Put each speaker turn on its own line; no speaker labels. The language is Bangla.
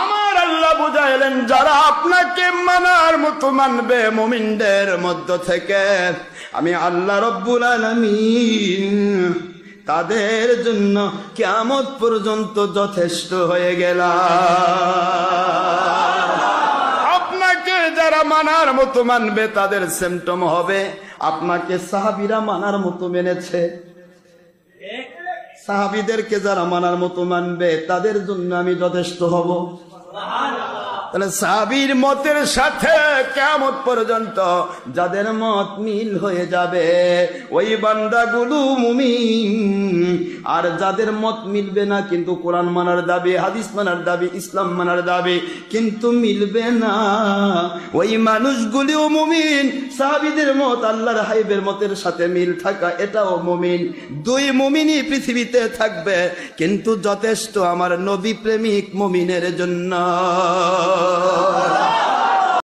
আমার আল্লাহ বুঝাইলেন, যারা আপনাকে মানার মতো মানবে মুমিনদের মধ্য থেকে, আমি আল্লাহ রব্বুল আলামিন তাদের জন্য কিয়ামত পর্যন্ত যথেষ্ট হয়ে গেলাম। আপনাকে যারা মানার মতো মানবে তাদের সিম্পটম হবে, আপনাকে সাহাবীরা মানার মতো মেনেছে। সাহাবীদেরকে যারা মানার মতো মানবে তাদের জন্য আমি যথেষ্ট হব। তাহলে সাহাবীর মতের সাথে কিয়ামত পর্যন্ত যাদের মত মিল হয়ে যাবে ওই বান্দাগুলো মুমিন। আর যাদের মত মিলবে না, কিন্তু কোরআন মানার দাবি, হাদিস মানার দাবি, ইসলাম মানার দাবি, কিন্তু মিলবে না, ওই মানুষগুলিও মুমিন। সাহাবীদের মত আল্লাহর হাবিবের মতের সাথে মিল থাকা, এটাও মুমিন। দুই মুমিনই পৃথিবীতে থাকবে, কিন্তু যথেষ্ট আমার নবী প্রেমিক মুমিনের জন্য।